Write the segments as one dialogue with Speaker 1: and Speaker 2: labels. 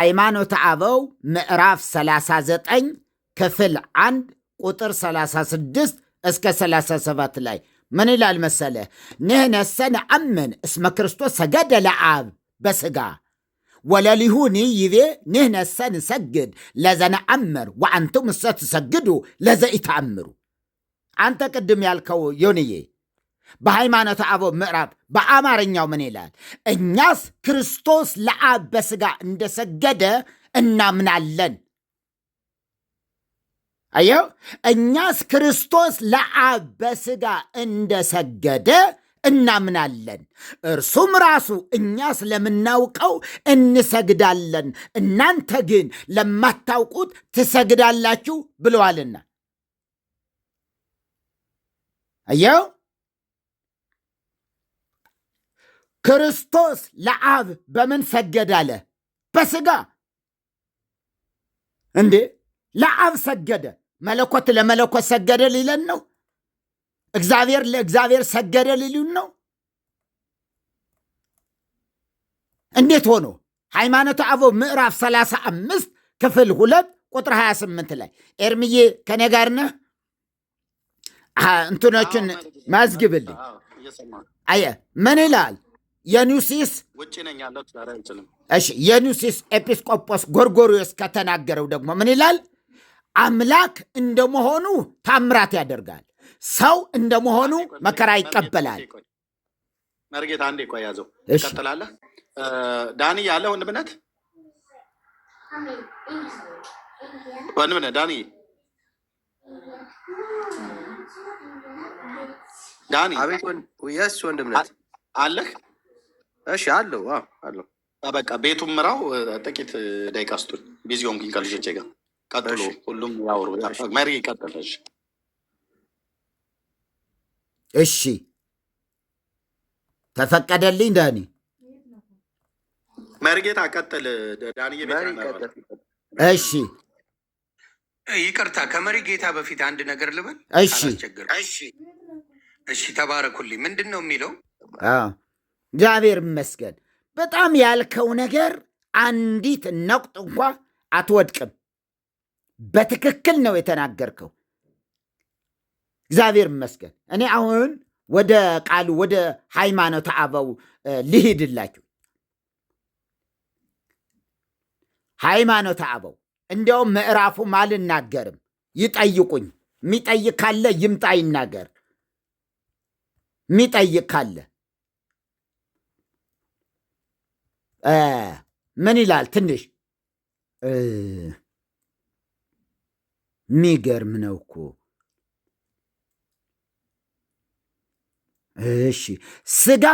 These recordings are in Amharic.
Speaker 1: ሃይማኖተ አበው ምዕራፍ 39 ክፍል 1 ቁጥር 36 እስከ 37 ላይ ምን ይላል መሰለ? ንሕነሰ ነአምን እስመ ክርስቶስ ሰገደ ለአብ በሥጋ ወለሊሁኒ ይቤ ንሕነሰ ንሰግድ ለዘነአምር ወአንቱምሰ ትሰግዱ ለዘኢተአምሩ። አንተ ቅድም ያልከው ዮንዬ በሃይማኖተ አበው ምዕራፍ በአማርኛው ምን ይላል? እኛስ ክርስቶስ ለአብ በሥጋ እንደሰገደ እናምናለን። አየው፣ እኛስ ክርስቶስ ለአብ በሥጋ እንደሰገደ እናምናለን። እርሱም ራሱ እኛ ስለምናውቀው እንሰግዳለን፣ እናንተ ግን ለማታውቁት ትሰግዳላችሁ ብለዋልና። አየው፣ ክርስቶስ ለአብ በምን ሰገድ አለ? በሥጋ። እንዴ ለአብ ሰገደ። መለኮት ለመለኮት ሰገደ ሊለን ነው? እግዚአብሔር ለእግዚአብሔር ሰገደ ሊሉን ነው? እንዴት ሆኖ? ሃይማኖተ አበው ምዕራፍ 35 ክፍል 2 ቁጥር 28 ላይ ኤርምዬ ከኔ ጋር ነህ? እንትኖችን ማዝግብልኝ። አየ ምን ይላል? የኑሲስ
Speaker 2: ውጭ ነኝ ያለው ዛሬ አይችልም።
Speaker 1: እሺ፣ የኑሲስ ኤጲስቆጶስ ጎርጎርዮስ ከተናገረው ደግሞ ምን ይላል? አምላክ እንደመሆኑ ታምራት ያደርጋል፣ ሰው እንደመሆኑ መከራ ይቀበላል።
Speaker 2: መርጌታ አንዴ ቆይ ያዘው፣ ትቀጥላለህ። ዳኒ ያለ ወንድምነት ዳኒ ዳኒ
Speaker 3: አቤት ወንድምነት
Speaker 2: አለህ?
Speaker 3: እሺ አለው አለው።
Speaker 2: በቃ ቤቱም ምራው። ጥቂት ደቂቃ ስጡኝ፣ ቢዚ ሆንኩኝ ከልጆቼ ጋር። ቀጥሎ ሁሉም ያወሩ። መሪ ይቀጥለሽ።
Speaker 1: እሺ ተፈቀደልኝ። ዳኒ
Speaker 2: መርጌታ ቀጥል። ዳኒ
Speaker 1: እሺ
Speaker 3: ይቅርታ፣ ከመሪ ጌታ በፊት አንድ ነገር ልበል። እሺ ተባረኩልኝ። ምንድን ነው የሚለው?
Speaker 1: እግዚአብሔር ይመስገን። በጣም ያልከው ነገር አንዲት ነቁጥ እንኳ አትወድቅም። በትክክል ነው የተናገርከው። እግዚአብሔር ይመስገን። እኔ አሁን ወደ ቃሉ ወደ ሃይማኖተ አበው ልሂድላችሁ። ሃይማኖተ አበው እንዲያውም ምዕራፉም አልናገርም፣ ይጠይቁኝ። የሚጠይቅ ካለ ይምጣ ይናገር። የሚጠይቅ ካለ ምን ይላል? ትንሽ የሚገርም ነው እኮ። እሺ ሥጋ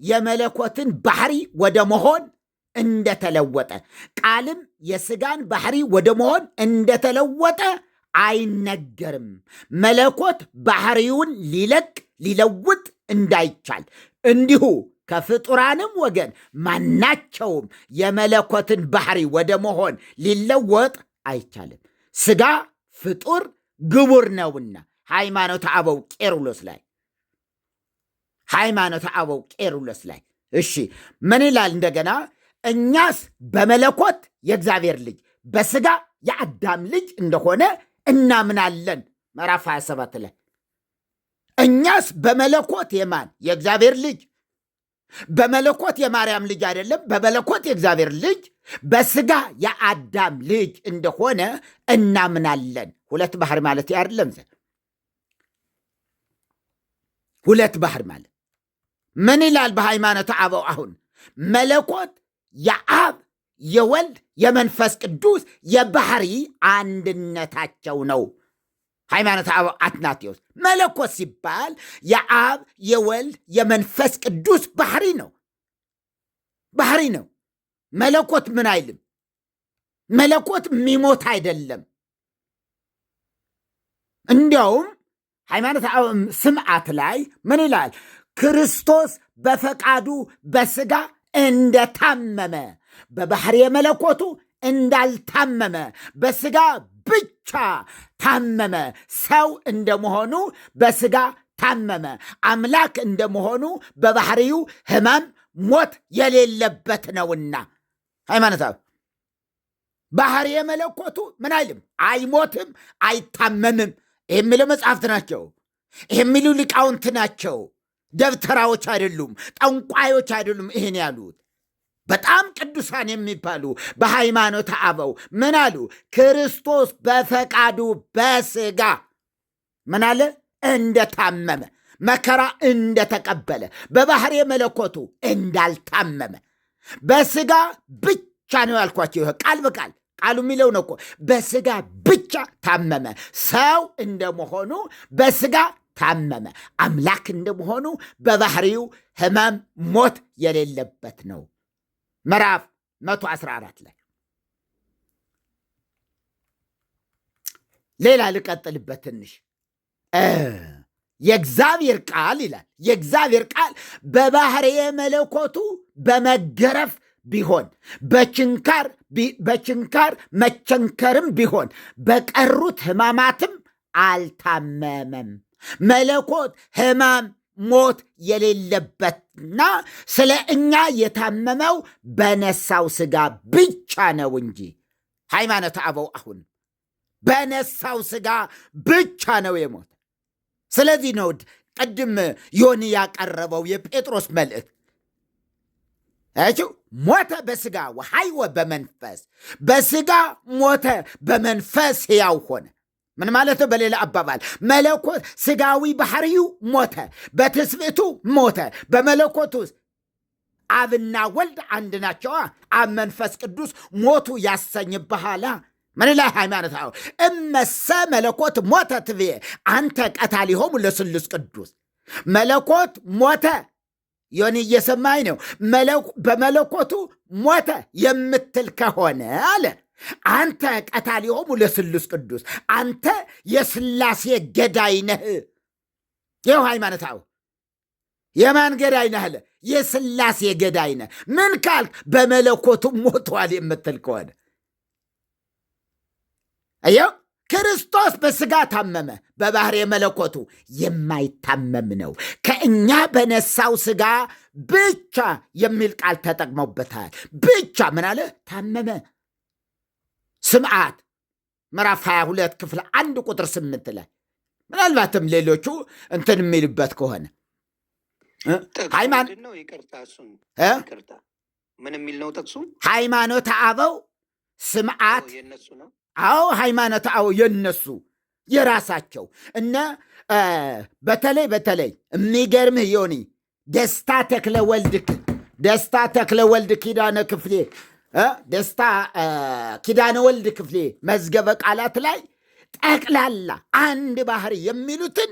Speaker 1: የመለኮትን ባህሪ ወደ መሆን እንደተለወጠ፣ ቃልም የሥጋን ባህሪ ወደ መሆን እንደተለወጠ አይነገርም። መለኮት ባህሪውን ሊለውጥ እንዳይቻል እንዲሁ ከፍጡራንም ወገን ማናቸውም የመለኮትን ባህሪ ወደ መሆን ሊለወጥ አይቻልም። ሥጋ ፍጡር ግቡር ነውና። ሃይማኖተ አበው ቄሩሎስ ላይ እሺ ምን ይላል እንደገና? እኛስ በመለኮት የእግዚአብሔር ልጅ በሥጋ የአዳም ልጅ እንደሆነ እናምናለን። ምዕራፍ 27 ላይ እኛስ በመለኮት የማን የእግዚአብሔር ልጅ፣ በመለኮት የማርያም ልጅ አይደለም፣ በመለኮት የእግዚአብሔር ልጅ በሥጋ የአዳም ልጅ እንደሆነ እናምናለን። ሁለት ባህር ማለት አይደለም። ሁለት ባህር ማለት ምን ይላል በሃይማኖተ አበው? አሁን መለኮት የአብ የወልድ የመንፈስ ቅዱስ የባህሪ አንድነታቸው ነው። ሃይማኖተ አበው አትናቴዎስ መለኮት ሲባል የአብ የወልድ የመንፈስ ቅዱስ ባህሪ ነው። መለኮት ምን አይልም። መለኮት የሚሞት አይደለም። እንዲያውም ሃይማኖተ አበው ስምዓት ላይ ምን ይላል? ክርስቶስ በፈቃዱ በሥጋ እንደታመመ በባህሪ መለኮቱ እንዳልታመመ በሥጋ ብቻ ታመመ። ሰው እንደመሆኑ በሥጋ ታመመ። አምላክ እንደመሆኑ በባህሪው ሕማም ሞት የሌለበት ነውና ሃይማኖታዊ ባህሪ የመለኮቱ ምን አይልም፣ አይሞትም፣ አይታመምም። ይህ የሚለው መጽሐፍት ናቸው። ይህ የሚሉ ሊቃውንት ናቸው። ደብተራዎች አይደሉም፣ ጠንቋዮች አይደሉም። ይህን ያሉት በጣም ቅዱሳን የሚባሉ በሃይማኖተ አበው ምን አሉ? ክርስቶስ በፈቃዱ በስጋ ምን አለ? እንደታመመ መከራ እንደተቀበለ በባህሪ መለኮቱ እንዳልታመመ በስጋ ብቻ ነው ያልኳቸው። ይኸው ቃል በቃል ቃሉ የሚለው ነው እኮ በስጋ ብቻ ታመመ። ሰው እንደመሆኑ በስጋ ታመመ። አምላክ እንደመሆኑ በባህሪው ሕመም፣ ሞት የሌለበት ነው። ምዕራፍ 114 ላይ ሌላ ልቀጥልበት ትንሽ። የእግዚአብሔር ቃል ይላል። የእግዚአብሔር ቃል በባህርየ መለኮቱ በመገረፍ ቢሆን በችንካር መቸንከርም ቢሆን በቀሩት ሕማማትም አልታመመም። መለኮት ሕማም ሞት የሌለበትና ስለ እኛ የታመመው በነሳው ሥጋ ብቻ ነው እንጂ ሃይማኖተ አበው አሁን በነሳው ሥጋ ብቻ ነው የሞተ። ስለዚህ ነው ቅድም ዮኒ ያቀረበው የጴጥሮስ መልእክት ሞተ በሥጋ ወሐይወ በመንፈስ፣ በሥጋ ሞተ በመንፈስ ሕያው ሆነ። ምን ማለት ነው? በሌላ አባባል መለኮት ሥጋዊ ባህሪው ሞተ፣ በትስብእቱ ሞተ። በመለኮቱ አብና ወልድ አንድ ናቸዋ። አብ መንፈስ ቅዱስ ሞቱ ያሰኝብሃላ። ምን ላይ ሃይማኖት አዎ እመሰ መለኮት ሞተ ትብዬ አንተ ቀታሊሆሙ ለስሉስ ቅዱስ። መለኮት ሞተ። ዮኒ እየሰማኝ ነው። በመለኮቱ ሞተ የምትል ከሆነ አለ አንተ ቀታሊሆሙ ለስሉስ ቅዱስ፣ አንተ የስላሴ ገዳይ ነህ። ይኸው ሃይማኖት አዎ የማን ገዳይ ነህ አለ? የስላሴ ገዳይ ነህ። ምን ካልክ በመለኮቱ ሞቷል የምትል ከሆነ አየው ክርስቶስ በሥጋ ታመመ፣ በባህሪ መለኮቱ የማይታመም ነው። ከእኛ በነሳው ሥጋ ብቻ የሚል ቃል ተጠቅመውበታል። ብቻ ምን አለ? ታመመ። ስምዓት ምዕራፍ 22 ክፍል 1 ቁጥር 8 ላይ ምናልባትም ሌሎቹ እንትን የሚልበት ከሆነ
Speaker 3: ምን የሚል ነው ጥቅሱ?
Speaker 1: ሃይማኖተ አበው ስምዓት አዎ ሃይማኖተ አበው የነሱ የራሳቸው እነ በተለይ የሚገርምህ ዮኒ ደስታ ተክለ ወልድ ኪዳነ ክፍሌ ደስታ ኪዳነ ወልድ ክፍሌ መዝገበ ቃላት ላይ ጠቅላላ አንድ ባህሪ የሚሉትን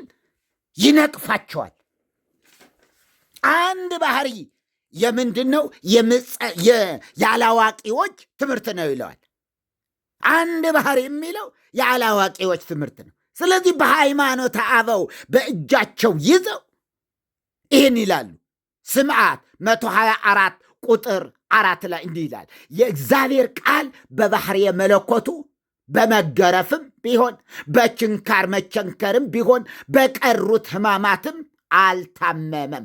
Speaker 1: ይነቅፋቸዋል። አንድ ባህሪ የምንድን ነው? ያላዋቂዎች ትምህርት ነው ይለዋል። አንድ ባህሪ የሚለው ያላዋቂዎች ትምህርት ነው። ስለዚህ በሃይማኖተ አበው በእጃቸው ይዘው ይህን ይላሉ። ስምዓት 124 ቁጥር 4 ላይ እንዲህ ይላል፣ የእግዚአብሔር ቃል በባህርየ መለኮቱ በመገረፍም ቢሆን በችንካር መቸንከርም ቢሆን በቀሩት ሕማማትም አልታመመም።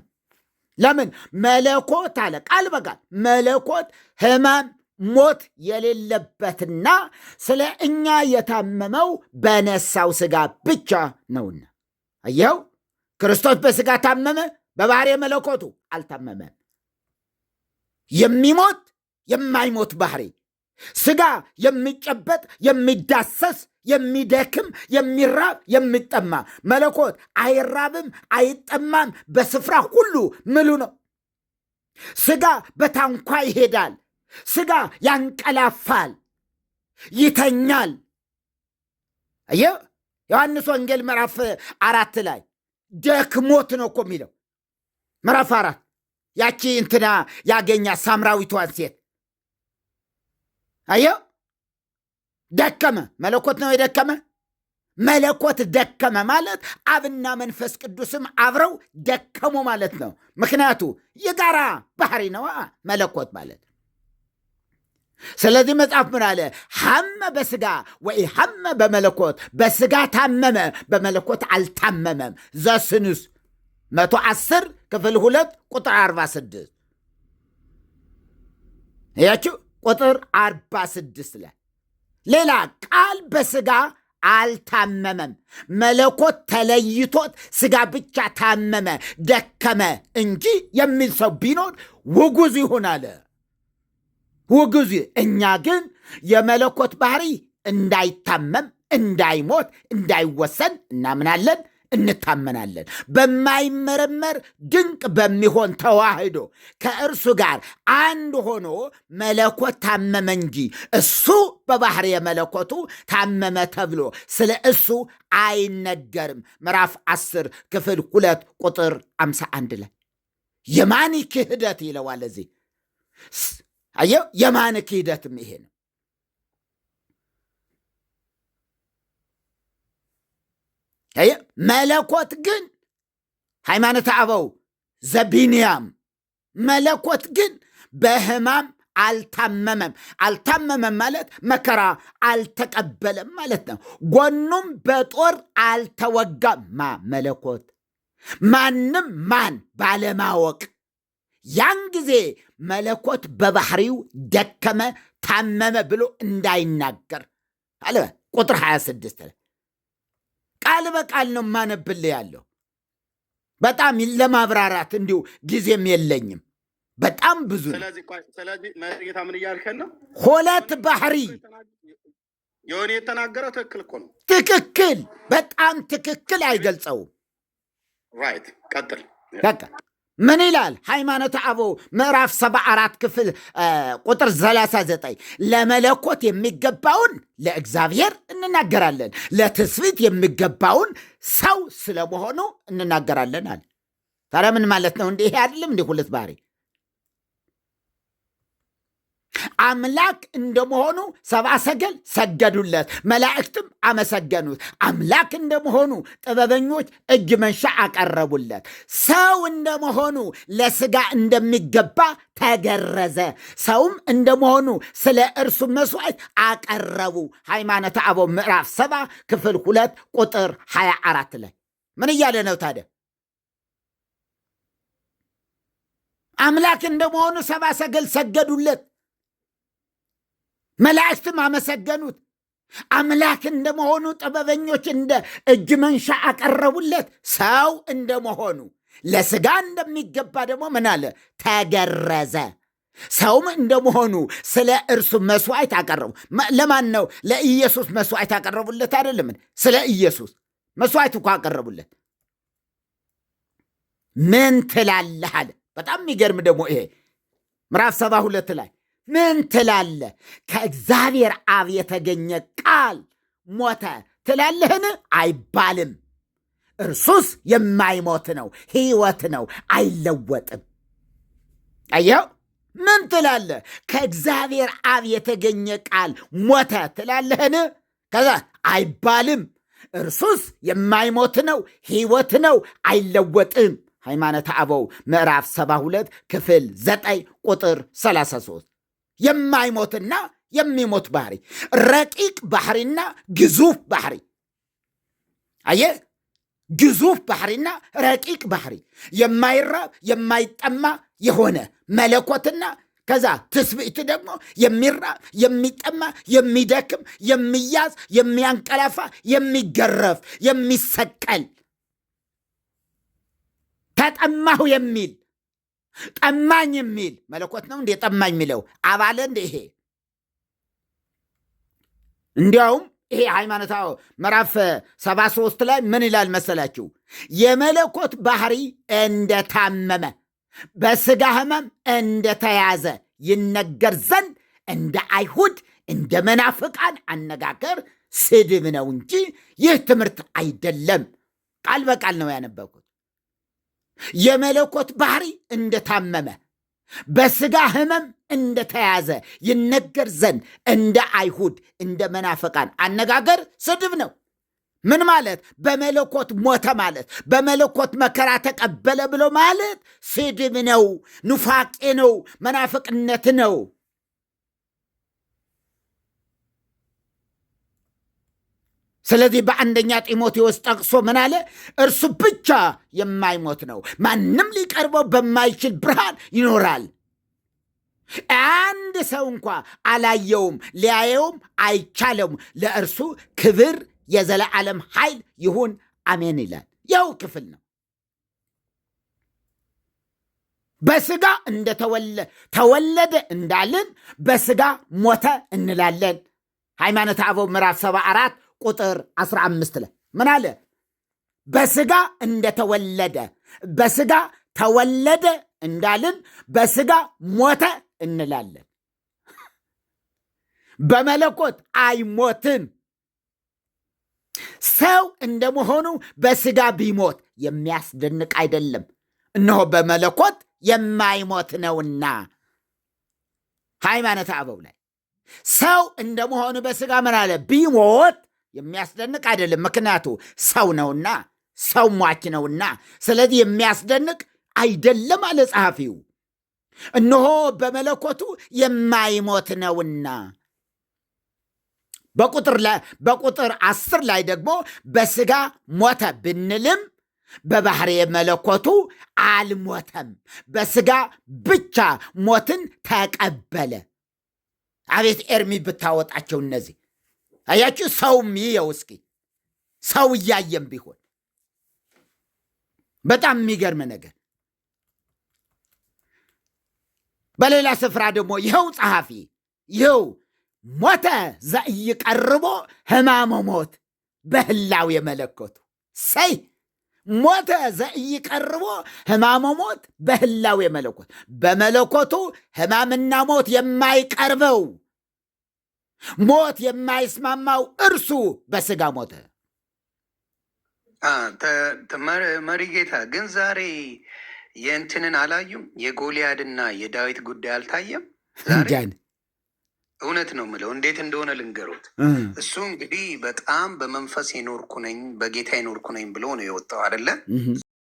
Speaker 1: ለምን? መለኮት አለ ቃል በቃል መለኮት ሕማም ሞት የሌለበትና ስለ እኛ የታመመው በነሳው ሥጋ ብቻ ነውና። አየኸው ክርስቶስ በሥጋ ታመመ፣ በባህርየ መለኮቱ አልታመመም። የሚሞት የማይሞት ባህሪ ሥጋ የሚጨበጥ የሚዳሰስ የሚደክም የሚራብ የሚጠማ መለኮት አይራብም አይጠማም። በስፍራ ሁሉ ምሉ ነው። ሥጋ በታንኳ ይሄዳል። ሥጋ ያንቀላፋል፣ ይተኛል። አየህ ዮሐንስ ወንጌል ምዕራፍ 4 ላይ ደክሞት ነው እኮ የሚለው። ምዕራፍ 4 ያቺ እንትና ያገኛ ሳምራዊቷን ሴት አየው ደከመ። መለኮት ነው የደከመ። መለኮት ደከመ ማለት አብና መንፈስ ቅዱስም አብረው ደከሙ ማለት ነው። ምክንያቱ የጋራ ባህሪ ነው መለኮት ማለት። ስለዚህ መጽሐፍ ምን አለ? ሐመ በሥጋ ወይ ሐመ በመለኮት፣ በሥጋ ታመመ በመለኮት አልታመመም። ዘስንስ 110 ክፍል 2 ቁጥር 46 ያችው ቁጥር 46 ላይ ሌላ ቃል በስጋ አልታመመም። መለኮት ተለይቶት ስጋ ብቻ ታመመ፣ ደከመ እንጂ የሚል ሰው ቢኖር ውጉዝ ይሁን አለ። ውጉዝ። እኛ ግን የመለኮት ባህሪ እንዳይታመም፣ እንዳይሞት፣ እንዳይወሰን እናምናለን፣ እንታመናለን። በማይመረመር ድንቅ በሚሆን ተዋህዶ ከእርሱ ጋር አንድ ሆኖ መለኮት ታመመ እንጂ እሱ በባህሪ የመለኮቱ ታመመ ተብሎ ስለ እሱ አይነገርም። ምዕራፍ 10 ክፍል 2 ቁጥር 51 ላይ የማን ክህደት ይለዋል። እዚህ አየው፣ የማን ክህደትም ይሄ ነው። መለኮት ግን ሃይማኖተ አበው ዘቢንያም መለኮት ግን በሕማም አልታመመም። አልታመመም ማለት መከራ አልተቀበለም ማለት ነው። ጎኑም በጦር አልተወጋም። መለኮት ማንም ማን ባለማወቅ ያን ጊዜ መለኮት በባህሪው ደከመ፣ ታመመ ብሎ እንዳይናገር አለ። ቁጥር 26 ላይ ቃል በቃል ነው ማነብል ያለው። በጣም ለማብራራት እንዲሁ ጊዜም የለኝም። በጣም ብዙ ነው።
Speaker 2: ስለዚህ ጌታ ምን እያልከን ነው?
Speaker 1: ሁለት ባህሪ
Speaker 2: የሆነ የተናገረው ትክክል እኮ ነው።
Speaker 1: ትክክል፣ በጣም ትክክል። አይገልጸውም።
Speaker 2: ራይት፣ ቀጥል።
Speaker 1: በቃ ምን ይላል? ሃይማኖተ አበው ምዕራፍ 74 ክፍል ቁጥር 39 ለመለኮት የሚገባውን ለእግዚአብሔር እንናገራለን፣ ለትስብእት የሚገባውን ሰው ስለመሆኑ እንናገራለን አለ። ታዲያ ምን ማለት ነው? እንዲህ አይደለም? እንዲህ ሁለት ባህሪ አምላክ እንደመሆኑ ሰብአ ሰገል ሰገዱለት፣ መላእክትም አመሰገኑት። አምላክ እንደመሆኑ ጥበበኞች እጅ መንሻ አቀረቡለት። ሰው እንደመሆኑ ለስጋ እንደሚገባ ተገረዘ። ሰውም እንደመሆኑ ስለ እርሱ መስዋዕት አቀረቡ። ሃይማኖተ አበው ምዕራፍ 7 ክፍል 2 ቁጥር 24 ላይ ምን እያለ ነው ታዲያ? አምላክ እንደመሆኑ ሰብአ ሰገል ሰገዱለት፣ መላእክትም አመሰገኑት። አምላክ እንደመሆኑ ጥበበኞች እንደ እጅ መንሻ አቀረቡለት። ሰው እንደመሆኑ ለስጋ እንደሚገባ ደግሞ ምን አለ? ተገረዘ። ሰውም እንደመሆኑ ስለ እርሱ መስዋዕት አቀረቡ። ለማን ነው? ለኢየሱስ መስዋዕት አቀረቡለት አይደለምን? ስለ ኢየሱስ መስዋዕት እኮ አቀረቡለት። ምን ትላለህ አለ። በጣም የሚገርም ደግሞ ይሄ ምዕራፍ 72 ላይ ምን ትላለህ? ከእግዚአብሔር አብ የተገኘ ቃል ሞተ ትላለህን? አይባልም። እርሱስ የማይሞት ነው፣ ሕይወት ነው፣ አይለወጥም። አየው፣ ምን ትላለህ? ከእግዚአብሔር አብ የተገኘ ቃል ሞተ ትላለህን? ከዛ አይባልም። እርሱስ የማይሞት ነው፣ ሕይወት ነው፣ አይለወጥም። ሃይማኖተ አበው ምዕራፍ 72 ክፍል 9 ቁጥር 33 የማይሞትና የሚሞት ባህሪ፣ ረቂቅ ባህሪና ግዙፍ ባህሪ። አየ፣ ግዙፍ ባህሪና ረቂቅ ባህሪ፣ የማይራብ የማይጠማ የሆነ መለኮትና ከዛ ትስብእት ደግሞ የሚራብ የሚጠማ የሚደክም የሚያዝ የሚያንቀላፋ የሚገረፍ የሚሰቀል ተጠማሁ የሚል ጠማኝ የሚል መለኮት ነው እንዴ? ጠማኝ የሚለው አባለ እንደ ይሄ እንዲያውም ይሄ ሃይማኖታዊ ምዕራፍ 73 ላይ ምን ይላል መሰላችሁ? የመለኮት ባህሪ እንደታመመ በስጋ ሕመም እንደተያዘ ይነገር ዘንድ እንደ አይሁድ እንደ መናፍቃን አነጋገር ስድብ ነው እንጂ ይህ ትምህርት አይደለም። ቃል በቃል ነው ያነበብኩት። የመለኮት ባህሪ እንደታመመ በስጋ ሕመም እንደተያዘ ይነገር ዘንድ እንደ አይሁድ እንደ መናፍቃን አነጋገር ስድብ ነው። ምን ማለት? በመለኮት ሞተ ማለት፣ በመለኮት መከራ ተቀበለ ብሎ ማለት ስድብ ነው፣ ኑፋቄ ነው፣ መናፍቅነት ነው። ስለዚህ በአንደኛ ጢሞቴዎስ ጠቅሶ ምን አለ? እርሱ ብቻ የማይሞት ነው፣ ማንም ሊቀርበው በማይችል ብርሃን ይኖራል። አንድ ሰው እንኳ አላየውም፣ ሊያየውም አይቻለውም። ለእርሱ ክብር የዘለዓለም ኃይል ይሁን አሜን ይላል። ያው ክፍል ነው። በስጋ ተወለደ እንዳልን በስጋ ሞተ እንላለን። ሃይማኖተ አበው ምዕራፍ 74 ቁጥር 15 ላይ ምን አለ? በስጋ እንደተወለደ በስጋ ተወለደ እንዳልን በስጋ ሞተ እንላለን። በመለኮት አይሞትም። ሰው እንደመሆኑ በስጋ ቢሞት የሚያስደንቅ አይደለም። እነሆ በመለኮት የማይሞት ነውና። ሃይማኖተ አበው ላይ ሰው እንደመሆኑ በስጋ ምን አለ? ቢሞት የሚያስደንቅ አይደለም። ምክንያቱ ሰው ነውና፣ ሰው ሟች ነውና። ስለዚህ የሚያስደንቅ አይደለም አለ ጸሐፊው። እነሆ በመለኮቱ የማይሞት ነውና። በቁጥር 10 ላይ ደግሞ በስጋ ሞተ ብንልም በባህሪ መለኮቱ አልሞተም፣ በስጋ ብቻ ሞትን ተቀበለ። አቤት ኤርሚ ብታወጣቸው እነዚህ አያችሁ። ሰውም ይየው እስኪ፣ ሰው እያየም ቢሆን በጣም የሚገርም ነገር። በሌላ ስፍራ ደግሞ ይኸው ጸሐፊ ይኸው ሞተ ዘኢይቀርቦ ሕማመ ሞት በህላዌ መለኮቱ ሰይ ሞተ ዘኢይቀርቦ ሕማመ ሞት በህላዌ መለኮት፣ በመለኮቱ ሕማምና ሞት የማይቀርበው ሞት የማይስማማው እርሱ በስጋ ሞተ።
Speaker 3: መሪ ጌታ ግን ዛሬ የእንትንን አላዩም? የጎልያድና የዳዊት ጉዳይ አልታየም ዛሬ? እውነት ነው የምለው። እንዴት እንደሆነ ልንገሩት። እሱ እንግዲህ በጣም በመንፈስ የኖርኩ ነኝ፣ በጌታ የኖርኩ ነኝ ብሎ ነው የወጣው አይደለ?